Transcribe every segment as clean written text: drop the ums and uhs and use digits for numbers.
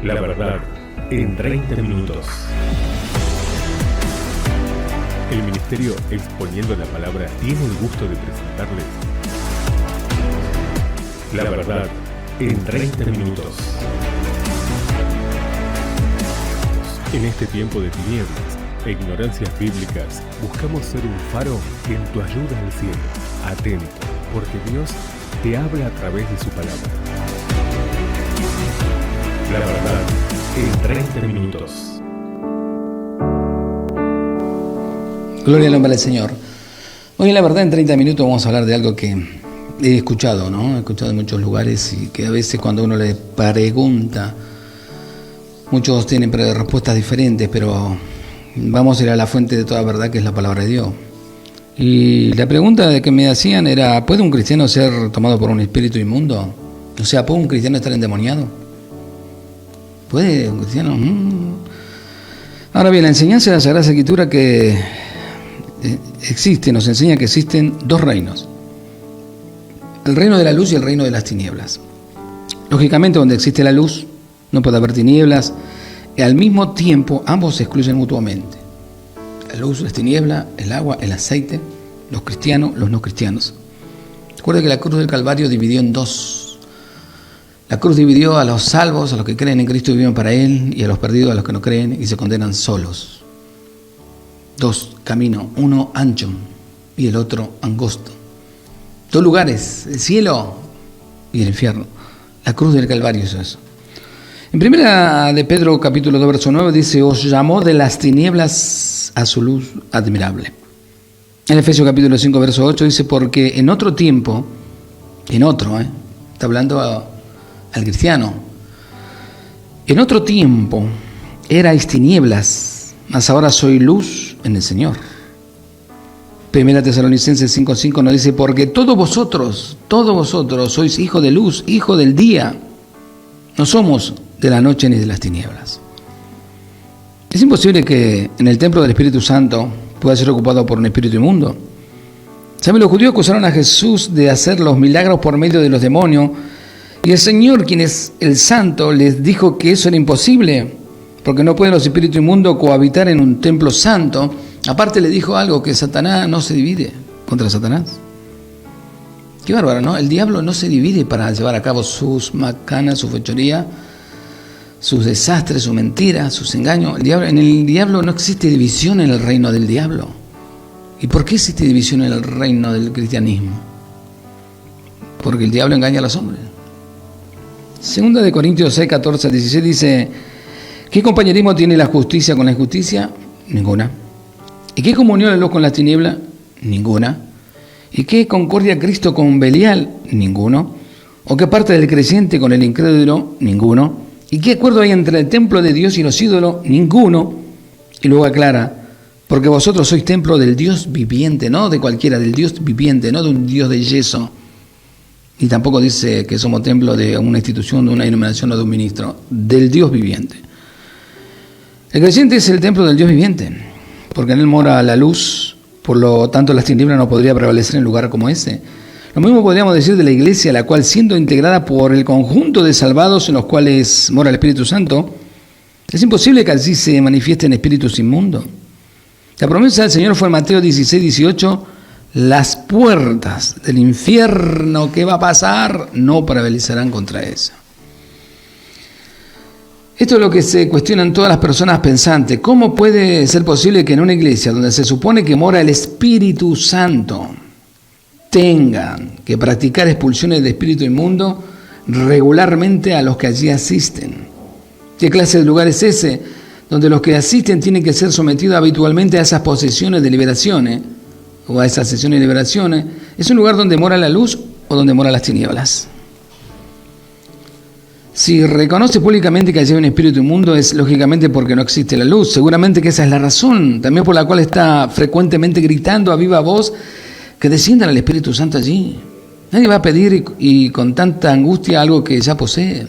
La verdad en 30 minutos. El Ministerio Exponiendo la Palabra tiene el gusto de presentarles La verdad en 30 minutos. En este tiempo de tinieblas e ignorancias bíblicas, buscamos ser un faro en tu ayuda al cielo. Atento, porque Dios te habla a través de su palabra. La verdad en 30 minutos. Gloria al nombre del Señor. Hoy en La verdad en 30 minutos vamos a hablar de algo que he escuchado, ¿no? He escuchado en muchos lugares y que a veces cuando uno le pregunta, muchos tienen respuestas diferentes, pero vamos a ir a la fuente de toda verdad, que es la palabra de Dios. Y la pregunta que me hacían era, ¿puede un cristiano ser tomado por un espíritu inmundo? O sea, ¿puede un cristiano estar endemoniado? ¿Puede un cristiano? Ahora bien, la enseñanza de la Sagrada Escritura que nos enseña que existen dos reinos: el reino de la luz y el reino de las tinieblas. Lógicamente, donde existe la luz no puede haber tinieblas, y al mismo tiempo ambos se excluyen mutuamente. La luz, las tinieblas, el agua, el aceite, los cristianos, los no cristianos. Recuerda que la cruz del Calvario dividió en dos. La cruz dividió a los salvos, a los que creen en Cristo y viven para Él, y a los perdidos, a los que no creen y se condenan solos. Dos caminos, uno ancho y el otro angosto. Dos lugares, el cielo y el infierno. La cruz del Calvario hizo eso. En primera de Pedro, capítulo 2, verso 9, dice: os llamó de las tinieblas a su luz admirable. En Efesios capítulo 5, verso 8 dice: porque en otro tiempo, está hablando al cristiano, en otro tiempo erais tinieblas, mas ahora soy luz en el Señor. Primera Tesalonicenses 5:5 nos dice: porque todos vosotros sois hijos de luz, hijos del día. No somos de la noche ni de las tinieblas. Es imposible que en el templo del Espíritu Santo pueda ser ocupado por un espíritu inmundo. ¿Saben? Los judíos acusaron a Jesús de hacer los milagros por medio de los demonios, y el Señor, quien es el Santo, les dijo que eso era imposible, porque no pueden los espíritus inmundos cohabitar en un templo santo. Aparte le dijo algo, que Satanás no se divide contra Satanás. Qué bárbaro, ¿no? El diablo no se divide para llevar a cabo sus macanas, su fechoría, sus desastres, su mentira, sus engaños. En el diablo no existe división en el reino del diablo. ¿Y por qué existe división en el reino del cristianismo? Porque el diablo engaña a los hombres. Segunda de Corintios 6, 14 al 16 dice: ¿qué compañerismo tiene la justicia con la injusticia? Ninguna. ¿Y qué comunión la luz con las tinieblas? Ninguna. ¿Y qué concordia Cristo con Belial? Ninguno. ¿O qué parte del creyente con el incrédulo? Ninguno. ¿Y qué acuerdo hay entre el templo de Dios y los ídolos? Ninguno. Y luego aclara: porque vosotros sois templo del Dios viviente, no de cualquiera, del Dios viviente, no de un Dios de yeso. Y tampoco dice que somos templo de una institución, de una denominación o de un ministro, del Dios viviente. El creyente es el templo del Dios viviente, porque en él mora la luz, por lo tanto las tinieblas no podría prevalecer en lugar como ese. Lo mismo podríamos decir de la iglesia, la cual, siendo integrada por el conjunto de salvados en los cuales mora el Espíritu Santo, es imposible que así se manifiesten espíritus inmundos. La promesa del Señor fue en Mateo 16, 18: las puertas del infierno, ¿qué va a pasar? No prevalecerán contra eso. Esto es lo que se cuestionan todas las personas pensantes. ¿Cómo puede ser posible que en una iglesia donde se supone que mora el Espíritu Santo tengan que practicar expulsiones de espíritu inmundo regularmente a los que allí asisten? ¿Qué clase de lugar es ese donde los que asisten tienen que ser sometidos habitualmente a esas posesiones de liberaciones o a esas sesiones de liberaciones? ¿Es un lugar donde mora la luz o donde mora las tinieblas? Si reconoce públicamente que allí hay un espíritu inmundo, es lógicamente porque no existe la luz. Seguramente que esa es la razón también por la cual está frecuentemente gritando a viva voz que desciendan al Espíritu Santo allí. Nadie va a pedir y con tanta angustia algo que ya posee.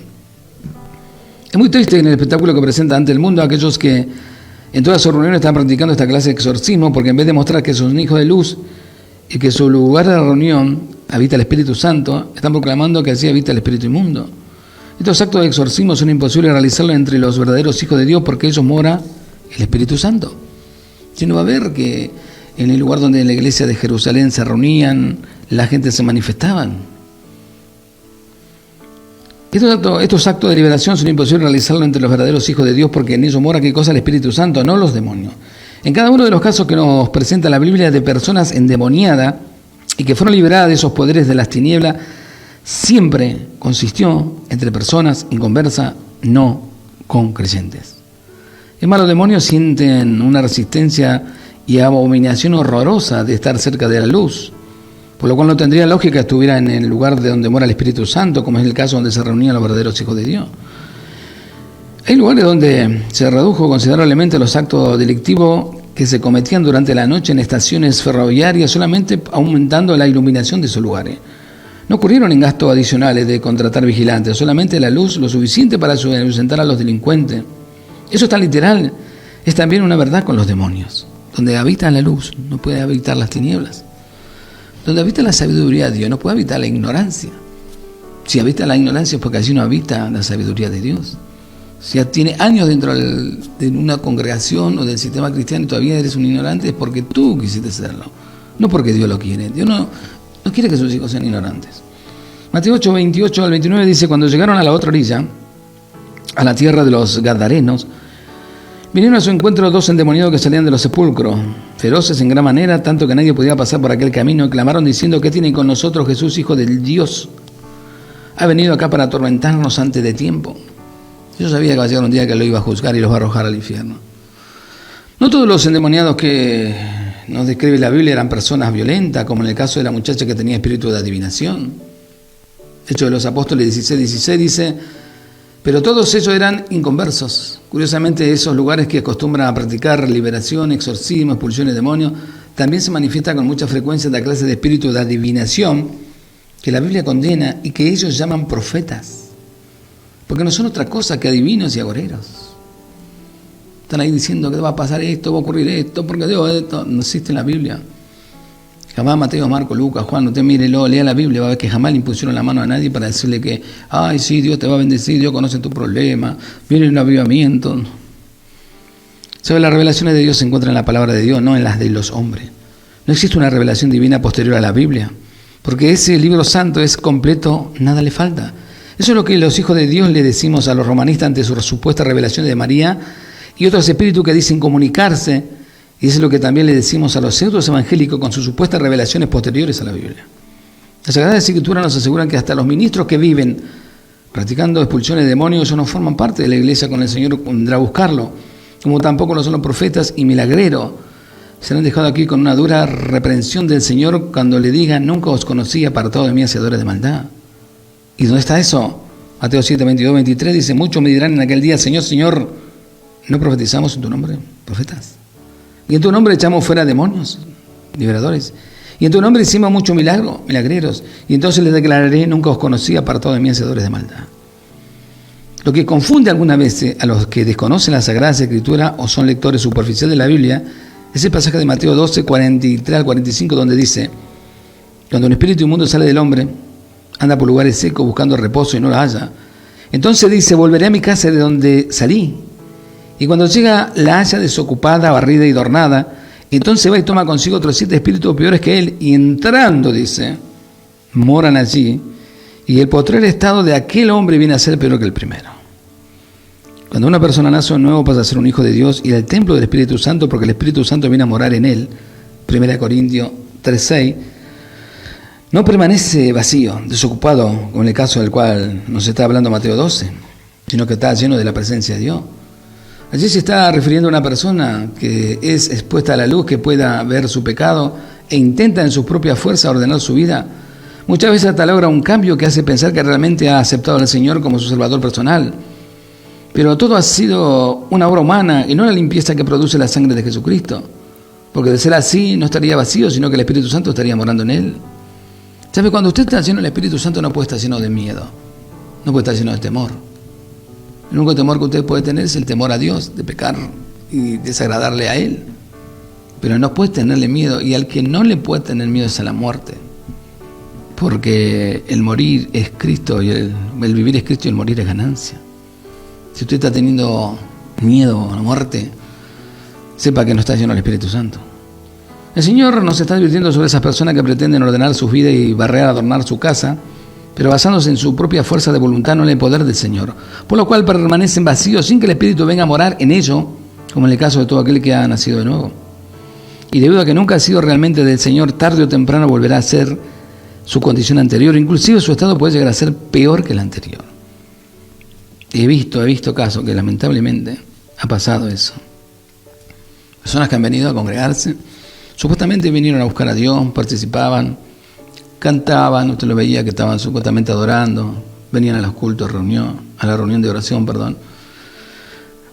Es muy triste en el espectáculo que presenta ante el mundo aquellos que en todas sus reuniones están practicando esta clase de exorcismo, porque en vez de mostrar que son hijos de luz y que su lugar de reunión habita el Espíritu Santo, están proclamando que así habita el espíritu inmundo. Estos actos de exorcismo son imposibles realizarlos entre los verdaderos hijos de Dios porque ellos mora el Espíritu Santo. Si no va a ver que en el lugar donde en la iglesia de Jerusalén se reunían, la gente se manifestaban. Estos actos de liberación son imposibles realizarlos entre los verdaderos hijos de Dios porque en ellos mora ¿qué cosa? El Espíritu Santo, no los demonios. En cada uno de los casos que nos presenta la Biblia de personas endemoniadas y que fueron liberadas de esos poderes de las tinieblas, siempre consistió entre personas inconversas, no con creyentes. Es más, los demonios sienten una resistencia y abominación horrorosa de estar cerca de la luz, por lo cual no tendría lógica que estuviera en el lugar de donde mora el Espíritu Santo, como es el caso donde se reunían los verdaderos hijos de Dios. Hay lugares donde se redujo considerablemente los actos delictivos que se cometían durante la noche en estaciones ferroviarias, solamente aumentando la iluminación de esos lugares. No ocurrieron en gastos adicionales de contratar vigilantes, solamente la luz lo suficiente para ahuyentar a los delincuentes. Eso es tan literal, es también una verdad con los demonios. Donde habita la luz, no puede habitar las tinieblas. Donde habita la sabiduría de Dios, no puede habitar la ignorancia. Si habita la ignorancia es porque allí no habita la sabiduría de Dios. Si ya tiene años dentro de una congregación o del sistema cristiano y todavía eres un ignorante, es porque tú quisiste serlo, no porque Dios lo quiere. Dios no quiere que sus hijos sean ignorantes. Mateo 8, 28 al 29 dice: cuando llegaron a la otra orilla, a la tierra de los Gadarenos, vinieron a su encuentro dos endemoniados que salían de los sepulcros, feroces en gran manera, tanto que nadie podía pasar por aquel camino, y clamaron diciendo: ¿qué tiene con nosotros Jesús, Hijo del Dios? Ha venido acá para atormentarnos antes de tiempo. Yo sabía que va a llegar un día que lo iba a juzgar y los va a arrojar al infierno. No todos los endemoniados que nos describe la Biblia eran personas violentas, como en el caso de la muchacha que tenía espíritu de adivinación. Hechos de los Apóstoles 16 dice: pero todos ellos eran inconversos. Curiosamente, esos lugares que acostumbran a practicar liberación, exorcismo, expulsión de demonios, también se manifiesta con mucha frecuencia la clase de espíritu de adivinación que la Biblia condena y que ellos llaman profetas. Porque no son otra cosa que adivinos y agoreros. Están ahí diciendo que va a pasar esto, va a ocurrir esto, porque Dios esto. No existe en la Biblia. Jamás Mateo, Marco, Lucas, Juan, usted mírelo, lea la Biblia, va a ver que jamás le impusieron la mano a nadie para decirle que, ay, sí, Dios te va a bendecir, Dios conoce tu problema, viene un avivamiento. ¿Sabe? Las revelaciones de Dios se encuentran en la palabra de Dios, no en las de los hombres. No existe una revelación divina posterior a la Biblia, porque ese libro santo es completo, nada le falta. Eso es lo que los hijos de Dios le decimos a los romanistas ante su supuesta revelación de María y otros espíritus que dicen comunicarse, y eso es lo que también le decimos a los pseudos evangélicos con sus supuestas revelaciones posteriores a la Biblia. Las Sagradas Escrituras nos aseguran que hasta los ministros que viven practicando expulsiones de demonios, ellos no forman parte de la iglesia con el Señor, vendrá a buscarlo, como tampoco lo son los profetas y milagreros. Serán dejados aquí con una dura reprensión del Señor cuando le digan: nunca os conocí, apartado de mí, hacedores de maldad. ¿Y dónde está eso? Mateo 7, 22, 23 dice: muchos me dirán en aquel día: Señor, Señor, ¿no profetizamos en tu nombre? Profetas. Y en tu nombre echamos fuera demonios, liberadores. Y en tu nombre hicimos muchos milagros, milagreros. Y entonces les declararé: nunca os conocí, apartado de mí, hacedores de maldad. Lo que confunde algunas veces a los que desconocen las Sagradas Escrituras o son lectores superficiales de la Biblia es el pasaje de Mateo 12, 43 al 45, donde dice: cuando un espíritu inmundo sale del hombre, anda por lugares secos buscando reposo y no lo halla. Entonces dice: volveré a mi casa de donde salí. Y cuando llega, la halla desocupada, barrida y adornada. Entonces va y toma consigo otros 7 espíritus peores que él. Y entrando, dice, moran allí. Y el postrer estado de aquel hombre viene a ser peor que el primero. Cuando una persona nace de nuevo, pasa a ser un hijo de Dios y del templo del Espíritu Santo, porque el Espíritu Santo viene a morar en él. 1 Corintios 3:6. No permanece vacío, desocupado, como en el caso del cual nos está hablando Mateo 12, sino que está lleno de la presencia de Dios. Allí se está refiriendo a una persona que es expuesta a la luz, que pueda ver su pecado e intenta en sus propias fuerzas ordenar su vida. Muchas veces hasta logra un cambio que hace pensar que realmente ha aceptado al Señor como su Salvador personal. Pero todo ha sido una obra humana y no la limpieza que produce la sangre de Jesucristo. Porque de ser así no estaría vacío, sino que el Espíritu Santo estaría morando en él. ¿Sabe? Cuando usted está lleno del Espíritu Santo no puede estar lleno de miedo, no puede estar lleno de temor. El único temor que usted puede tener es el temor a Dios, de pecar y desagradarle a Él. Pero no puede tenerle miedo, y al que no le puede tener miedo es a la muerte. porque el morir es Cristo y el vivir es Cristo y el morir es ganancia. Si usted está teniendo miedo a la muerte, sepa que no está lleno del Espíritu Santo. El Señor nos está advirtiendo sobre esas personas que pretenden ordenar sus vidas y barrer, adornar su casa, pero basándose en su propia fuerza de voluntad, no en el poder del Señor, por lo cual permanecen vacíos sin que el Espíritu venga a morar en ellos, como en el caso de todo aquel que ha nacido de nuevo. Y debido a que nunca ha sido realmente del Señor, tarde o temprano volverá a ser su condición anterior, inclusive su estado puede llegar a ser peor que el anterior. He visto casos que lamentablemente ha pasado eso. Personas que han venido a congregarse, supuestamente vinieron a buscar a Dios, participaban, cantaban, usted lo veía que estaban supuestamente adorando, venían a los cultos, a la reunión de oración,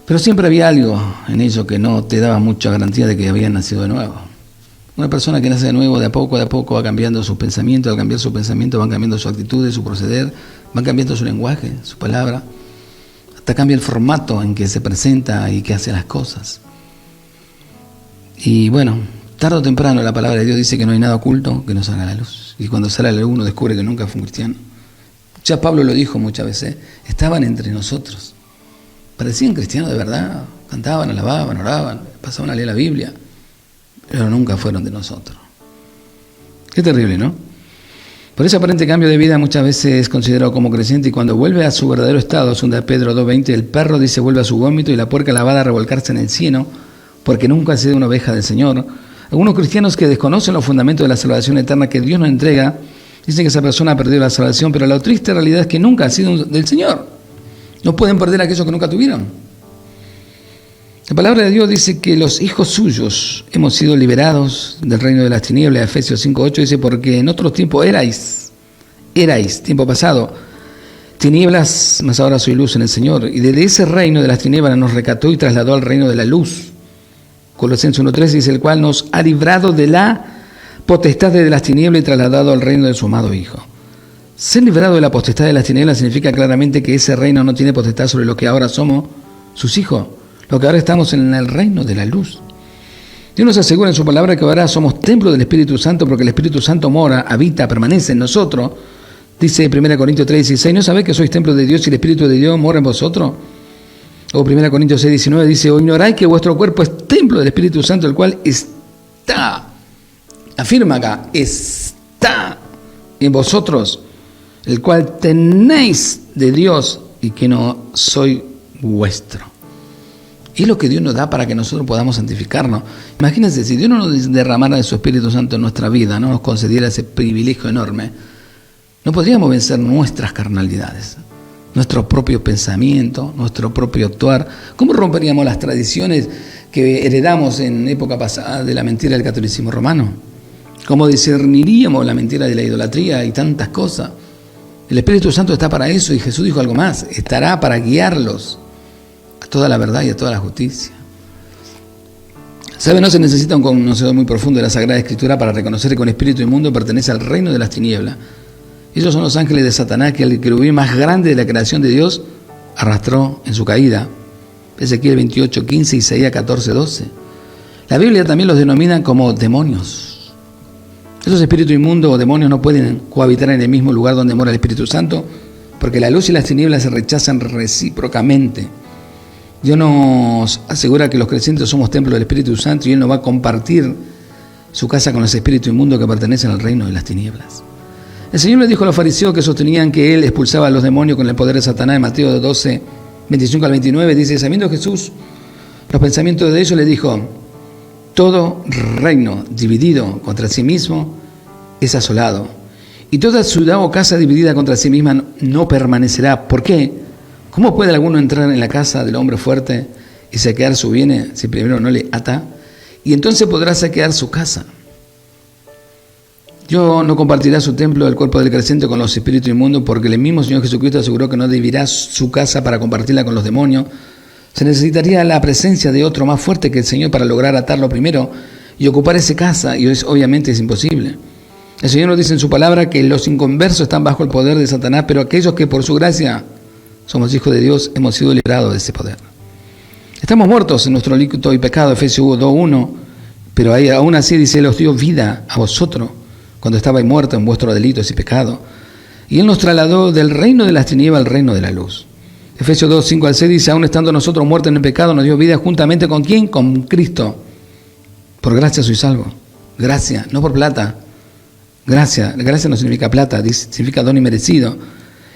pero siempre había algo en ellos que no te daba mucha garantía de que habían nacido de nuevo. Una persona que nace de nuevo, de a poco va cambiando sus pensamientos, al cambiar sus pensamientos van cambiando su actitud, su proceder, van cambiando su lenguaje, su palabra, hasta cambia el formato en que se presenta y que hace las cosas. Y bueno, tarde o temprano la palabra de Dios dice que no hay nada oculto que no salga a la luz. Y cuando sale a la luz uno descubre que nunca fue un cristiano. Ya Pablo lo dijo muchas veces, estaban entre nosotros. Parecían cristianos de verdad, cantaban, alababan, oraban, pasaban a leer la Biblia, pero nunca fueron de nosotros. Qué terrible, ¿no? Por ese aparente cambio de vida muchas veces es considerado como creciente y cuando vuelve a su verdadero estado, 2 Pedro 2:20, el perro dice vuelve a su vómito y la puerca lavada a revolcarse en el cieno, porque nunca ha sido una oveja del Señor. Algunos cristianos que desconocen los fundamentos de la salvación eterna que Dios nos entrega, dicen que esa persona ha perdido la salvación, pero la triste realidad es que nunca ha sido del Señor. No pueden perder aquellos que nunca tuvieron. La palabra de Dios dice que los hijos suyos hemos sido liberados del reino de las tinieblas. Efesios 5:8 dice, porque en otros tiempos erais, tiempo pasado, tinieblas, mas ahora soy luz en el Señor. Y desde ese reino de las tinieblas nos rescató y trasladó al reino de la luz. Colosenses 1:13 dice, el cual nos ha librado de la potestad de las tinieblas y trasladado al reino de su amado Hijo. Ser librado de la potestad de las tinieblas significa claramente que ese reino no tiene potestad sobre lo que ahora somos sus hijos, lo que ahora estamos en el reino de la luz. Dios nos asegura en su palabra que ahora somos templo del Espíritu Santo porque el Espíritu Santo mora, habita, permanece en nosotros. Dice 1 Corintios 3:16, ¿no sabéis que sois templo de Dios y el Espíritu de Dios mora en vosotros? O 1 Corintios 6:19 dice, ¿o ignoráis que vuestro cuerpo es templo del Espíritu Santo, el cual está, afirma acá, está en vosotros, el cual tenéis de Dios y que no soy vuestro? Y es lo que Dios nos da para que nosotros podamos santificarnos. Imagínense, si Dios no nos derramara de su Espíritu Santo en nuestra vida, no nos concediera ese privilegio enorme, no podríamos vencer nuestras carnalidades, nuestro propio pensamiento, nuestro propio actuar. ¿Cómo romperíamos las tradiciones que heredamos en época pasada de la mentira del catolicismo romano? ¿Cómo discerniríamos la mentira de la idolatría y tantas cosas? El Espíritu Santo está para eso y Jesús dijo algo más, estará para guiarlos a toda la verdad y a toda la justicia. ¿Sabe? No se necesita un conocedor muy profundo de la Sagrada Escritura para reconocer que un espíritu inmundo pertenece al reino de las tinieblas. Ellos son los ángeles de Satanás que el querubín más grande de la creación de Dios arrastró en su caída. Ezequiel 28:15, Isaías 14:12. La Biblia también los denomina como demonios. Esos espíritus inmundos o demonios no pueden cohabitar en el mismo lugar donde mora el Espíritu Santo, porque la luz y las tinieblas se rechazan recíprocamente. Dios nos asegura que los creyentes somos templos del Espíritu Santo y Él no va a compartir su casa con los espíritus inmundos que pertenecen al reino de las tinieblas. El Señor le dijo a los fariseos que sostenían que Él expulsaba a los demonios con el poder de Satanás. En Mateo 12, 25 al 29 dice, sabiendo Jesús los pensamientos de ellos, le dijo, todo reino dividido contra sí mismo es asolado, y toda ciudad o casa dividida contra sí misma no permanecerá. ¿Por qué? ¿Cómo puede alguno entrar en la casa del hombre fuerte y saquear su bienes si primero no le ata? Y entonces podrá saquear su casa. Dios no compartirá su templo, el cuerpo del creyente, con los espíritus inmundos, porque el mismo Señor Jesucristo aseguró que no dividirá su casa para compartirla con los demonios. Se necesitaría la presencia de otro más fuerte que el Señor para lograr atarlo primero y ocupar esa casa, y obviamente es imposible. El Señor nos dice en su palabra que los inconversos están bajo el poder de Satanás, pero aquellos que por su gracia somos hijos de Dios hemos sido liberados de ese poder. Estamos muertos en nuestro líquido y pecado, Efesios 2:1, pero aún así dice, Él os dio vida a vosotros cuando estabais muertos en vuestros delitos y pecados. Y Él nos trasladó del reino de las tinieblas al reino de la luz. Efesios 2, 5 al 6 dice, aún estando nosotros muertos en el pecado, nos dio vida juntamente ¿con quién? Con Cristo. Por gracia soy salvo. Gracia, no por plata. Gracia no significa plata, significa don inmerecido.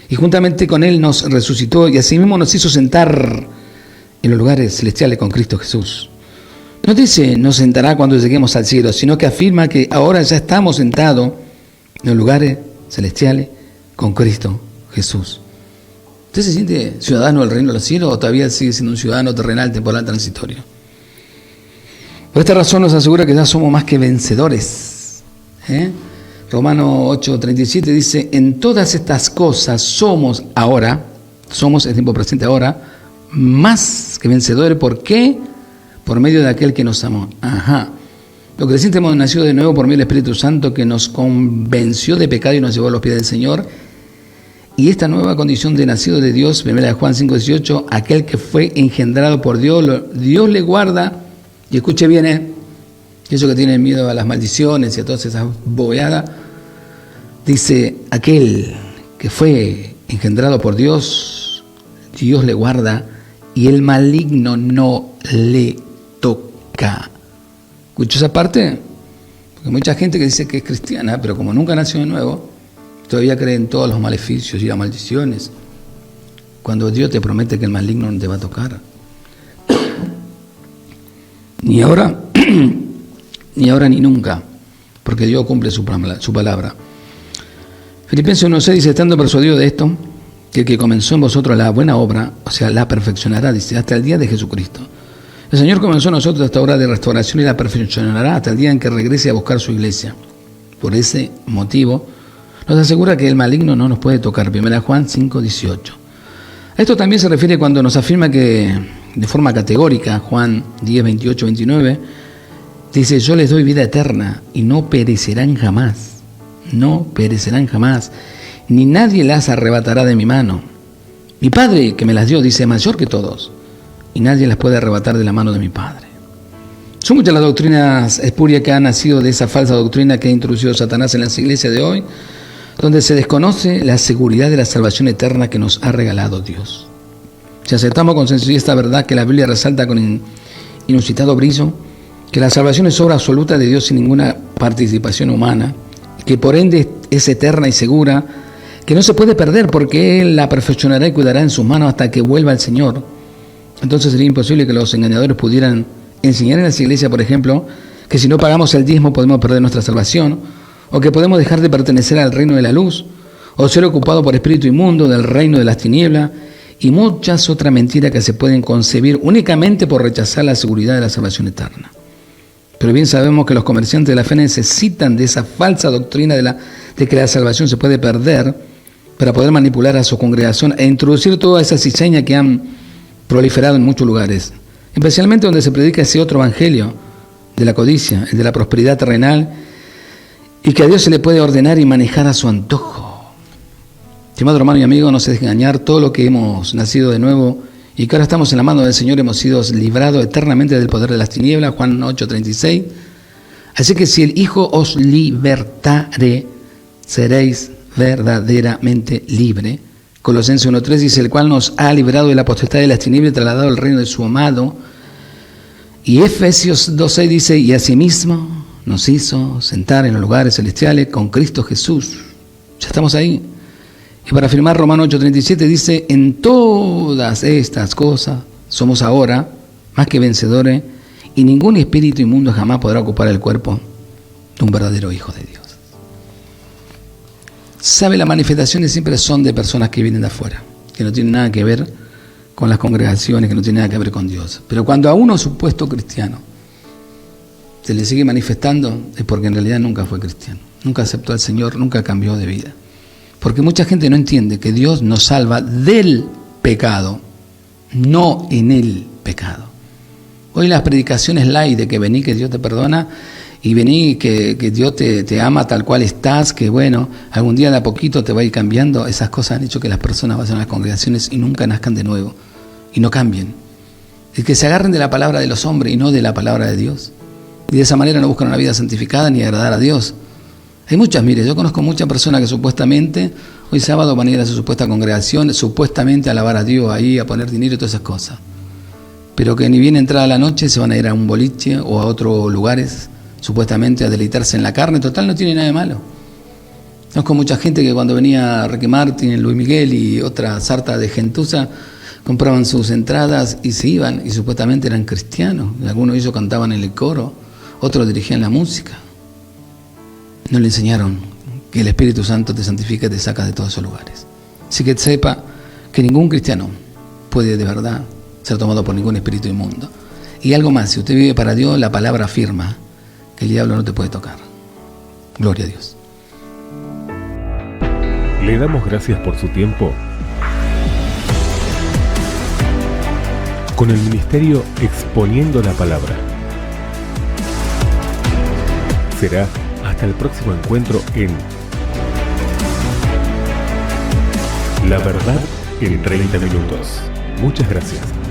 Y juntamente con Él nos resucitó y asimismo nos hizo sentar en los lugares celestiales con Cristo Jesús. No dice nos sentará cuando lleguemos al cielo, sino que afirma que ahora ya estamos sentados en los lugares celestiales con Cristo Jesús. ¿Usted se siente ciudadano del reino de los cielos o todavía sigue siendo un ciudadano terrenal, temporal, transitorio? Por esta razón nos asegura que ya somos más que vencedores. Romanos 8:37 dice, en todas estas cosas somos el tiempo presente ahora, más que vencedores. ¿Por qué? Por medio de aquel que nos amó. Lo que recién hemos nacido de nuevo por medio del Espíritu Santo que nos convenció de pecado y nos llevó a los pies del Señor. Y esta nueva condición de nacido de Dios, 1 Juan 5:18, aquel que fue engendrado por Dios, Dios le guarda, y escuche bien, ellos que tienen miedo a las maldiciones y a todas esas bobeadas, dice, aquel que fue engendrado por Dios, Dios le guarda y el maligno no le toca. ¿Escuchó esa parte? Porque mucha gente que dice que es cristiana, pero como nunca nació de nuevo, todavía cree en todos los maleficios y las maldiciones, cuando Dios te promete que el maligno no te va a tocar. Ni ahora ni nunca, porque Dios cumple su palabra. Filipenses 1:6 dice, estando persuadido de esto, que el que comenzó en vosotros la buena obra, o sea, la perfeccionará, dice, hasta el día de Jesucristo. El Señor comenzó en nosotros esta obra de restauración y la perfeccionará hasta el día en que regrese a buscar su iglesia. Por ese motivo, nos asegura que el maligno no nos puede tocar. 1 Juan 5:18. A esto también se refiere cuando nos afirma que, de forma categórica, Juan 10:28-29, dice, yo les doy vida eterna y no perecerán jamás. No perecerán jamás, ni nadie las arrebatará de mi mano. Mi Padre que me las dio, dice, es mayor que todos, y nadie las puede arrebatar de la mano de mi Padre. Son muchas las doctrinas espurias que han nacido de esa falsa doctrina que ha introducido Satanás en las iglesias de hoy, donde se desconoce la seguridad de la salvación eterna que nos ha regalado Dios. Si aceptamos con sencillez esta verdad que la Biblia resalta con inusitado brillo, que la salvación es obra absoluta de Dios sin ninguna participación humana, que por ende es eterna y segura, que no se puede perder porque Él la perfeccionará y cuidará en sus manos hasta que vuelva el Señor. Entonces sería imposible que los engañadores pudieran enseñar en las iglesias, por ejemplo, que si no pagamos el diezmo podemos perder nuestra salvación, o que podemos dejar de pertenecer al reino de la luz, o ser ocupados por espíritu inmundo del reino de las tinieblas, y muchas otras mentiras que se pueden concebir únicamente por rechazar la seguridad de la salvación eterna. Pero bien sabemos que los comerciantes de la fe necesitan de esa falsa doctrina de que la salvación se puede perder para poder manipular a su congregación e introducir toda esa cizaña que han proliferado en muchos lugares, especialmente donde se predica ese otro evangelio de la codicia, el de la prosperidad terrenal, y que a Dios se le puede ordenar y manejar a su antojo. Estimado hermano y amigo, no se deje engañar, todo lo que hemos nacido de nuevo y que ahora estamos en la mano del Señor, hemos sido librados eternamente del poder de las tinieblas, Juan 8:36. Así que si el Hijo os libertare, seréis verdaderamente libre. Colosenses 1:3 dice, el cual nos ha librado de la potestad de las tinieblas y trasladado al reino de su amado. Y Efesios 2:6 dice, y asimismo nos hizo sentar en los lugares celestiales con Cristo Jesús. Ya estamos ahí. Y para afirmar Romanos 8:37 dice, en todas estas cosas somos ahora más que vencedores y ningún espíritu inmundo jamás podrá ocupar el cuerpo de un verdadero hijo de Dios. ¿Sabe? Las manifestaciones siempre son de personas que vienen de afuera, que no tienen nada que ver con las congregaciones, que no tienen nada que ver con Dios. Pero cuando a uno supuesto cristiano se le sigue manifestando, es porque en realidad nunca fue cristiano, nunca aceptó al Señor, nunca cambió de vida. Porque mucha gente no entiende que Dios nos salva del pecado, no en el pecado. Hoy las predicaciones light de que vení, que Dios te perdona, y vení, que Dios te ama tal cual estás, que bueno, algún día de a poquito te va a ir cambiando, esas cosas han hecho que las personas vayan a las congregaciones y nunca nazcan de nuevo, y no cambien. Y que se agarren de la palabra de los hombres y no de la palabra de Dios. Y de esa manera no buscan una vida santificada ni agradar a Dios. Hay muchas, mire, yo conozco muchas personas que supuestamente hoy sábado van a ir a su supuesta congregación, supuestamente a alabar a Dios ahí, a poner dinero y todas esas cosas. Pero que ni bien entrada la noche se van a ir a un boliche o a otros lugares, supuestamente a deleitarse en la carne. Total, no tiene nada de malo. Conozco mucha gente que cuando venía Ricky Martin, Luis Miguel y otra sarta de gentuza, compraban sus entradas y se iban, y supuestamente eran cristianos. Algunos de ellos cantaban en el coro, otros dirigían la música. No le enseñaron que el Espíritu Santo te santifica y te saca de todos esos lugares. Así que sepa que ningún cristiano puede de verdad ser tomado por ningún espíritu inmundo. Y algo más, si usted vive para Dios, la palabra afirma que el diablo no te puede tocar. Gloria a Dios. Le damos gracias por su tiempo con el ministerio Exponiendo la Palabra. Será hasta el próximo encuentro en La Verdad en 30 minutos. Muchas gracias.